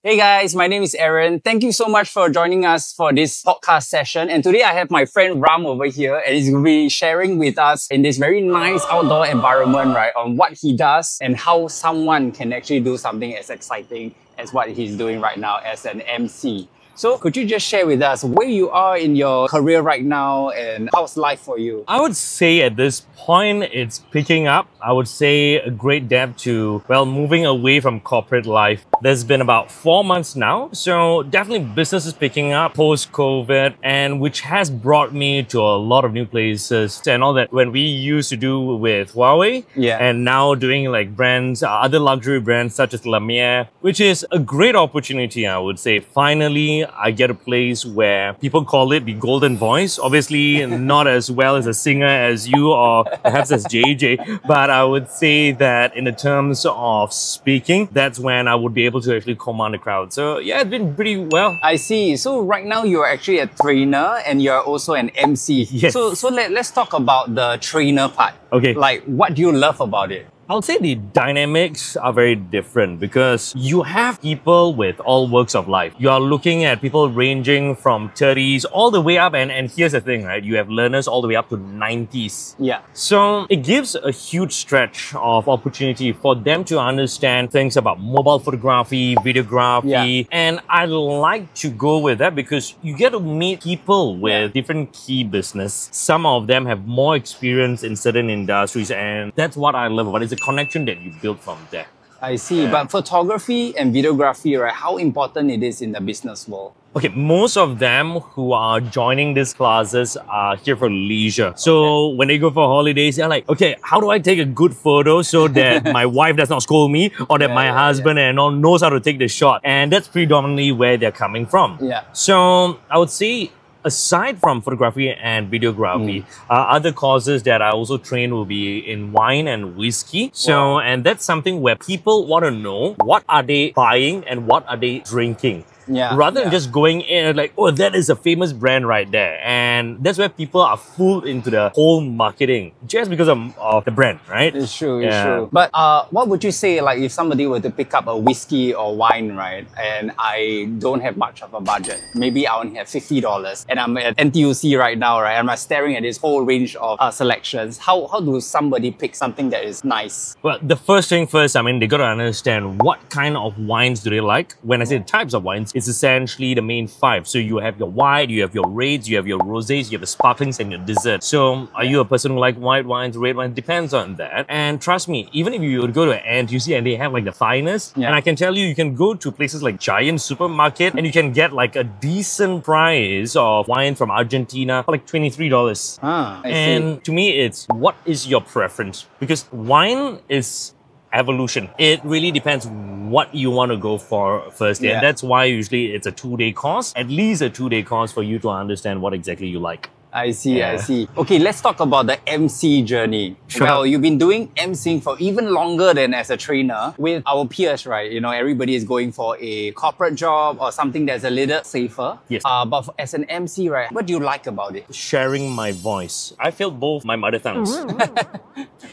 Hey guys, my name is Aaron. Thank you so much for joining us for this podcast session. And today I have my friend Ram over here and he's going to be sharing with us in this very nice outdoor environment, right, on what he does and how someone can actually do something as exciting as what he's doing right now as an MC. So could you just share with us where you are in your career right now and how's life for you? I would say at this point, it's picking up. I would say a great depth to, moving away from corporate life. There's been about 4 months now. So definitely business is picking up post-COVID, and which has brought me to a lot of new places and all that. When we used to do with Huawei, and now doing like brands, other luxury brands such as Leong, which is a great opportunity, I would say. Finally, I get a place where people call it the golden voice. Obviously, not as well as a singer as you or perhaps as JJ, but I would say that in the terms of speaking, that's when I would be able to actually command the crowd. So yeah, it's been pretty well. I see. So right now you're actually a trainer and you're also an MC. Yes. So let's talk about the trainer part. Okay. Like, what do you love about it? I'll say the dynamics are very different because you have people with all walks of life. You are looking at people ranging from 30s all the way up, and here's the thing, right? You have learners all the way up to 90s. Yeah. So it gives a huge stretch of opportunity for them to understand things about mobile photography, videography, and I like to go with that because you get to meet people with different key business. Some of them have more experience in certain industries, and that's what I love about it. It's a connection that you build from there. I see. But photography and videography, right? How important it is in the business world? Okay, most of them who are joining these classes are here for leisure. So when they go for holidays, they're like, okay, how do I take a good photo so that my wife does not scold me or that my husband and all knows how to take the shot? And that's predominantly where they're coming from. Yeah. So I would say, aside from photography and videography, other courses that I also train will be in wine and whiskey. So, and that's something where people want to know what are they buying and what are they drinking. Rather than just going in and like, oh, that is a famous brand right there. And that's where people are fooled into the whole marketing just because of the brand, right? It's true, it's true. But what would you say, like, if somebody were to pick up a whiskey or wine, right, and I don't have much of a budget, maybe I only have $50 and I'm at NTUC right now, right, and I'm staring at this whole range of selections. How do somebody pick something that is nice? Well, the first thing first, I mean, they got to understand what kind of wines do they like. When I say the types of wines, it's essentially the main 5. So you have your white, you have your reds, you have your rosés, you have the sparklings and your dessert. So are you a person who like white wines, red wines? Depends on that. And trust me, even if you would go to an NTUC and they have like the finest, and I can tell you can go to places like Giant Supermarket and you can get like a decent price of wine from Argentina for like $23. And to me, it's what is your preference? Because wine is evolution. It really depends what you want to go for first. And that's why usually it's a 2-day course, at least a 2-day course for you to understand what exactly you like. I see, I see. Okay, let's talk about the MC journey. Sure. Well, you've been doing MCing for even longer than as a trainer. With our peers, right, you know, everybody is going for a corporate job or something that's a little safer. Yes. But as an MC, right, what do you like about it? Sharing my voice. I feel both my mother tongues.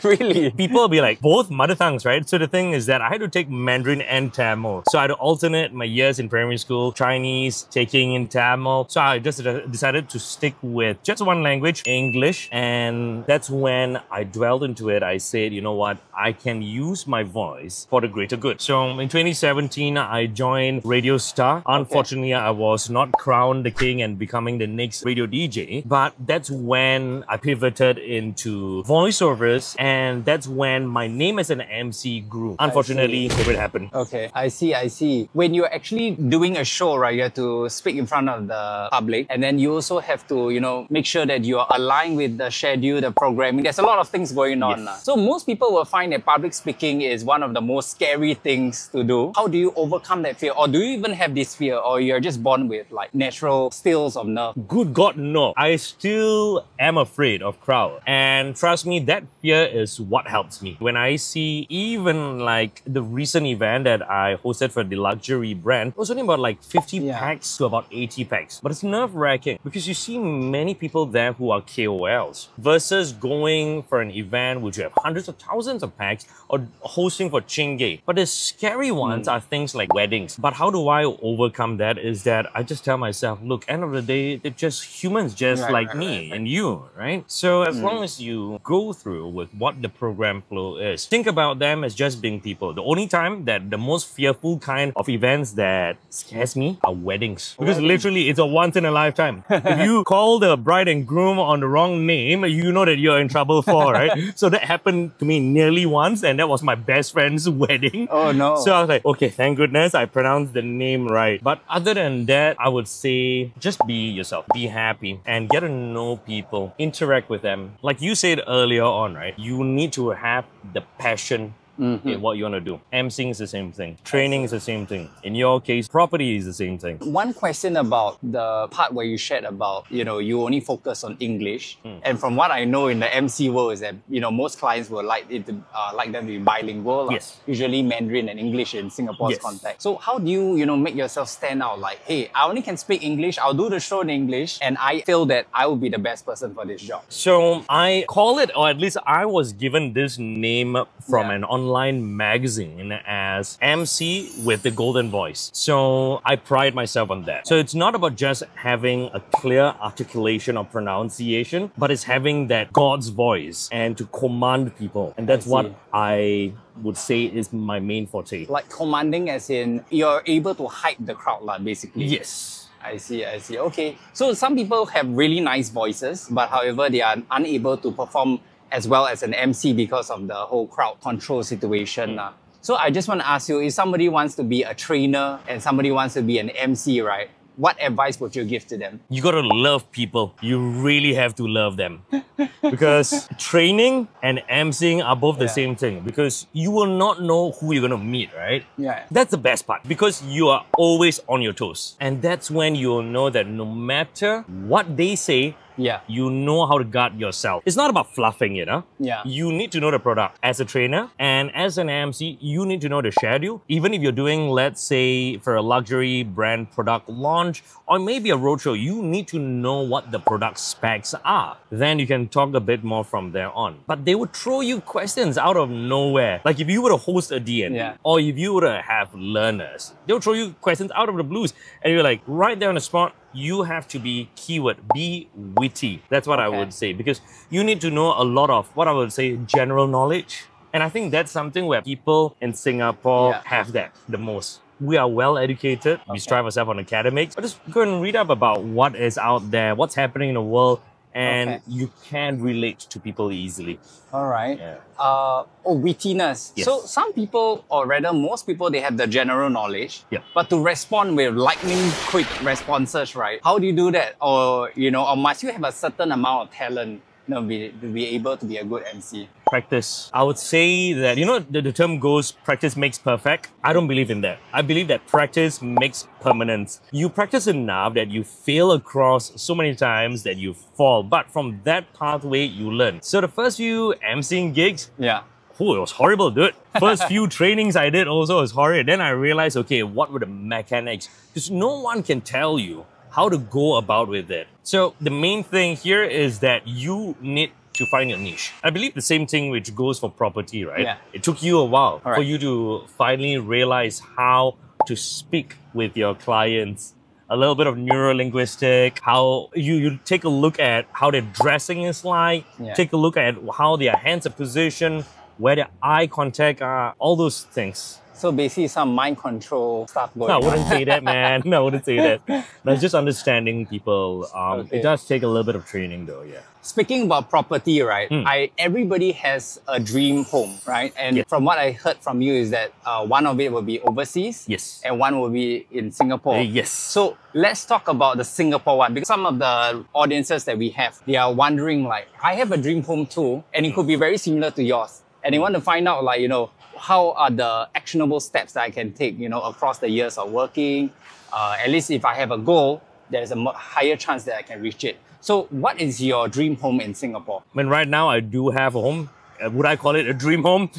Really? People will be like, both mother tongues, right? So the thing is that I had to take Mandarin and Tamil. So I had to alternate my years in primary school, Chinese, taking in Tamil. So I just decided to stick with just one language, English. And that's when I dwelled into it. I said, you know what? I can use my voice for the greater good. So in 2017, I joined Radio Star. Unfortunately, I was not crowned the king and becoming the next radio DJ. But that's when I pivoted into voiceovers. And that's when my name as an MC grew. Unfortunately, COVID happened. Okay, I see, I see. When you're actually doing a show, right, you have to speak in front of the public. And then you also have to, you know, make sure that you are aligned with the schedule, the programming. There's a lot of things going on. So most people will find that public speaking is one of the most scary things to do. How do you overcome that fear? Or do you even have this fear? Or you're just born with like natural stills of nerve? Good God, no. I still am afraid of crowd. And trust me, that fear is what helps me. When I see even like the recent event that I hosted for the luxury brand, it was only about like 50 packs to about 80 packs. But it's nerve-wracking because you see many people people there who are KOLs versus going for an event which you have hundreds of thousands of packs or hosting for Chingay. But the scary ones are things like weddings. But how do I overcome that is that I just tell myself, look, end of the day, they're just humans just like me and you, right? So as long as you go through with what the program flow is, think about them as just being people. The only time that the most fearful kind of events that scares me are weddings. Because literally it's a once in a lifetime. If you call the bride and groom on the wrong name, you know that you're in trouble for, right? So that happened to me nearly once, and that was my best friend's wedding. Oh no. So I was like, okay, thank goodness I pronounced the name right. But other than that, I would say just be yourself, be happy, and get to know people, interact with them. Like you said earlier on, right? You need to have the passion in what you want to do. Emceeing is the same thing. Training is the same thing. In your case, property is the same thing. One question about the part where you shared about, you only focus on English. And from what I know in the MC world is that, most clients will like it to, like them to be bilingual. Yes. Usually Mandarin and English in Singapore's context. So how do you, make yourself stand out? Like, hey, I only can speak English. I'll do the show in English. And I feel that I will be the best person for this job. So I call it, or at least I was given this name from an online magazine as MC with the golden voice. So I pride myself on that. So it's not about just having a clear articulation or pronunciation, but it's having that God's voice and to command people. And that's what I would say is my main forte. Like commanding as in you're able to hype the crowd, basically. Yes. I see. Okay. So some people have really nice voices, but however, they are unable to perform as well as an MC because of the whole crowd control situation. So I just want to ask you, if somebody wants to be a trainer and somebody wants to be an MC, right? What advice would you give to them? You got to love people. You really have to love them. Because training and emceeing are both the same thing. Because you will not know who you're going to meet, right? Yeah. That's the best part. Because you are always on your toes. And that's when you'll know that no matter what they say, you know how to guard yourself. It's not about fluffing it, huh? Yeah. You need to know the product as a trainer, and as an MC, you need to know the schedule. Even if you're doing, let's say, for a luxury brand product launch, or maybe a roadshow, you need to know what the product specs are. Then you can talk a bit more from there on. But they would throw you questions out of nowhere. Like if you were to host a DN, or if you were to have learners, they'll throw you questions out of the blues. And you're like, right there on the spot, you have to be be witty. That's what I would say, because you need to know a lot of what I would say general knowledge. And I think that's something where people in Singapore have that the most. We are well educated. We strive ourselves on academics. But just go and read up about what is out there, what's happening in the world, and you can relate to people easily. All right. Yeah. Wittiness. Yes. So some people, or rather most people, they have the general knowledge. Yeah. But to respond with lightning quick responses, right? How do you do that? Or, or must you have a certain amount of talent to be able to be a good MC? Practice. I would say that, the term goes, practice makes perfect. I don't believe in that. I believe that practice makes permanence. You practice enough that you fail across so many times that you fall. But from that pathway, you learn. So the first few emceeing gigs, oh, it was horrible, dude. First few trainings I did also was horrible. Then I realized, okay, what were the mechanics? Because no one can tell you how to go about with it. So the main thing here is that you need to find your niche. I believe the same thing which goes for property, right? Yeah. It took you a while for you to finally realize how to speak with your clients. A little bit of neuro-linguistic, how you take a look at how their dressing is like, take a look at how their hands are positioned, where their eye contact are, all those things. So basically some mind control stuff going on. No, I wouldn't say that, man. No, I wouldn't say that. No, it's just understanding people. It does take a little bit of training though, Speaking about property, right? Everybody has a dream home, right? And from what I heard from you is that one of it will be overseas. Yes. And one will be in Singapore. Yes. So let's talk about the Singapore one, because some of the audiences that we have, they are wondering like, I have a dream home too, and it could be very similar to yours. And they want to find out like, how are the actionable steps that I can take, across the years of working. At least if I have a goal, there's a higher chance that I can reach it. So what is your dream home in Singapore? I mean, right now I do have a home. Would I call it a dream home?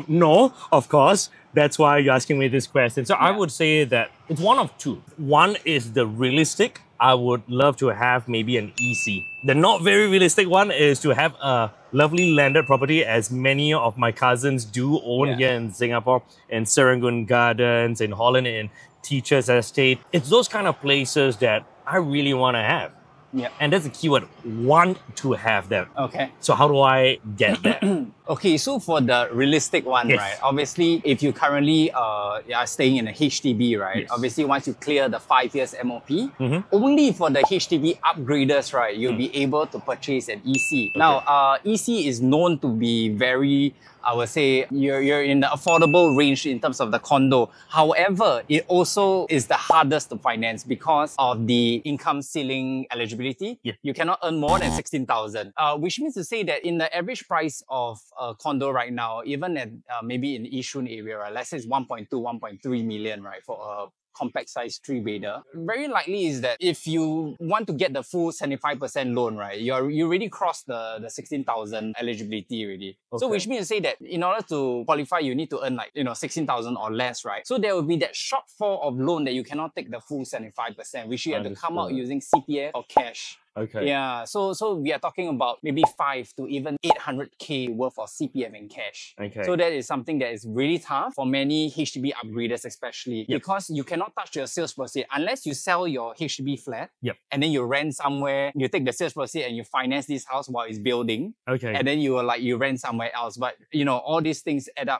No, of course. That's why you're asking me this question. So I Yeah. would say that it's one of two. One is the realistic. I would love to have maybe an EC. The not very realistic one is to have a lovely landed property, as many of my cousins do own Yeah. here in Singapore, in Serangoon Gardens, in Holland, in Teachers Estate. It's those kind of places that I really want to have. Yeah. And that's the keyword, want to have them. Okay. So how do I get there? Okay, so for the realistic one, Yes. right? Obviously, if you currently are staying in a HDB, right? Yes. Obviously, once you clear the 5 years MOP, Mhm. only for the HDB upgraders, right, you'll be able to purchase an EC. Now, EC is known to be very, I would say, you're in the affordable range in terms of the condo. However, it also is the hardest to finance because of the income ceiling eligibility. Yeah. You cannot earn more than 16,000, which means to say that in the average price of a condo right now, even at maybe in Yishun area, right, let's say it's 1.2, 1.3 million, right, for a compact size 3-bedder. Very likely is that if you want to get the full 75% loan, right, you already crossed the 16,000 eligibility already. So Okay. which means to say that in order to qualify, you need to earn 16,000 or less, right? So there will be that shortfall of loan that you cannot take the full 75%, which you have to come out Understood. using CPF or cash. Okay. Yeah, so we are talking about maybe 5 to even 800K worth of CPF in cash. Okay. So that is something that is really tough for many HDB upgraders, especially Yep. because you cannot touch your sales proceed unless you sell your HDB flat. Yep. And then you rent somewhere. You take the sales proceed and you finance this house while it's building. Okay. And then you rent somewhere else. But all these things add up.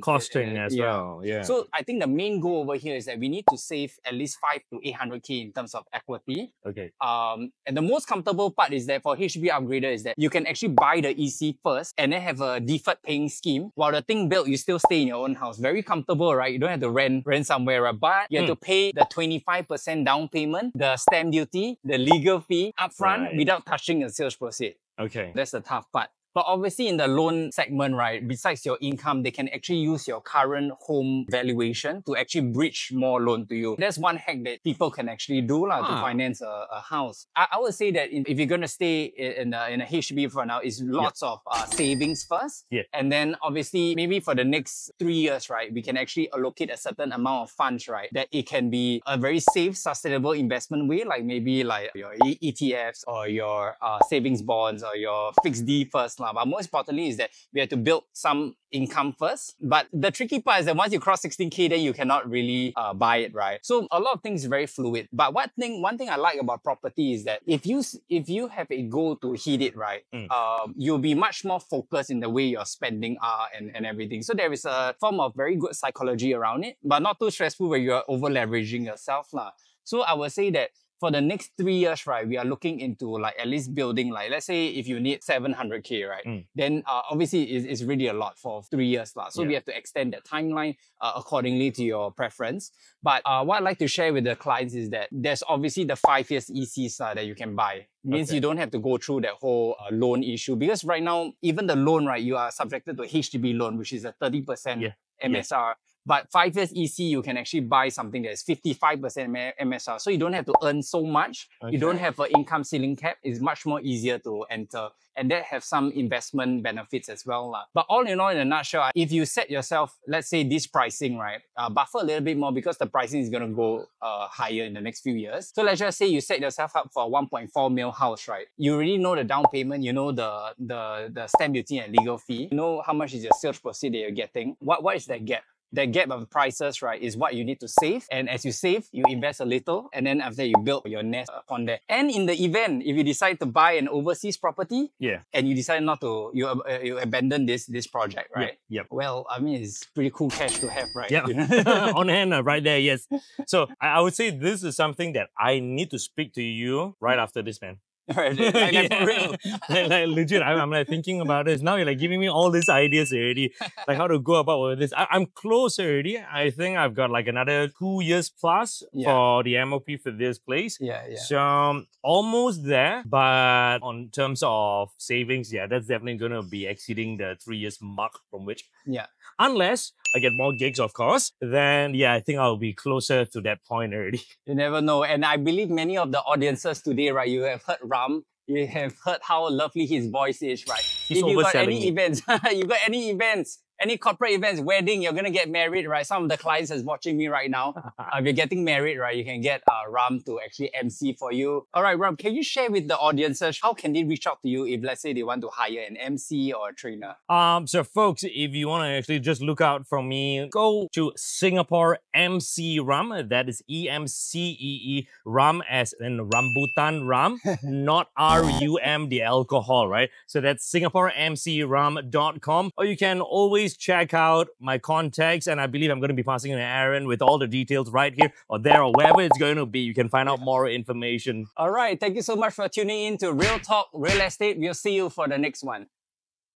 Costing as yeah. well. Yeah. So I think the main goal over here is that we need to save at least 5 to 800K in terms of equity. okay. And the most comfortable part is that for HDB upgrader is that you can actually buy the EC first and then have a deferred paying scheme. While the thing built, you still stay in your own house. Very comfortable, right? You don't have to rent somewhere, right? But you have to pay the 25% down payment, the stamp duty, the legal fee upfront Right. without touching the sales proceed. Okay. That's the tough part. But obviously in the loan segment, right, besides your income, they can actually use your current home valuation to actually bridge more loan to you. That's one hack that people can actually do to finance a house. I would say that if you're going to stay in a HDB for now, is lots of savings first. Yeah. And then obviously maybe for the next 3 years, right, we can actually allocate a certain amount of funds, right, that it can be a very safe, sustainable investment way, like maybe like your ETFs or your savings bonds or your fixed D first. But most importantly is that we have to build some income first. But the tricky part is that once you cross 16K, then you cannot really buy it, right? So a lot of things is very fluid. But one thing I like about property is that if you have a goal to hit it, right, you'll be much more focused in the way your spending are and everything. So there is a form of very good psychology around it, but not too stressful where you're over leveraging yourself. So I would say that for the next 3 years, right, we are looking into like at least building, like let's say if you need 700K, right, then obviously it's really a lot for 3 years. So we have to extend that timeline accordingly to your preference. But what I'd like to share with the clients is that there's obviously the 5 years ECs that you can buy. Means you don't have to go through that whole loan issue, because right now, even the loan, right, you are subjected to a HDB loan, which is a 30% MSR. But 5 years EC, you can actually buy something that is 55% MSR. So you don't have to earn so much. You don't have an income ceiling cap. It's much more easier to enter. And that have some investment benefits as well. But all in all, in a nutshell, if you set yourself, let's say this pricing, right, buffer a little bit more because the pricing is going to go higher in the next few years. So let's just say you set yourself up for a 1.4 mil house, right? You already know the down payment, you know the stamp duty and legal fee. You know how much is your sales proceed that you're getting. What is that gap? That gap of prices, right, is what you need to save. And as you save, you invest a little. And then after you build your nest upon that. And in the event, if you decide to buy an overseas property, and you decide not to, you abandon this project, right? Yep. Well, I mean, it's pretty cool cash to have, right? Yeah. On hand, right there, yes. So I would say this is something that I need to speak to you right after this, man. Right, like for real. like legit, I'm like thinking about this. Now you're like giving me all these ideas already, like how to go about with this. I'm close already. I think I've got like another 2 years plus for the MOP for this place. So almost there, but on terms of savings, that's definitely going to be exceeding the 3 years mark from which. Unless I get more gigs, of course, then I think I'll be closer to that point already. You never know. And I believe many of the audiences today, right, you have heard Ram, you have heard how lovely his voice is, right? He's if you got overselling any it. events, you got any events, Any corporate events, wedding, you're going to get married, right? Some of the clients is watching me right now. If you're getting married, right, you can get Ram to actually MC for you. All right, Ram, can you share with the audiences, how can they reach out to you if, let's say, they want to hire an MC or a trainer? So folks, if you want to actually just look out for me, go to Singapore MC Ram. That is EMCEE Ram as in Rambutan Ram, not RUM, the alcohol, right? So that's SingaporeMCRam.com. Or you can always check out my contacts, and I believe I'm going to be passing an Aaron with all the details right here or there or wherever it's going to be. You can find out more information. All right, thank you so much for tuning in to Real Talk Real Estate. We'll see you for the next one.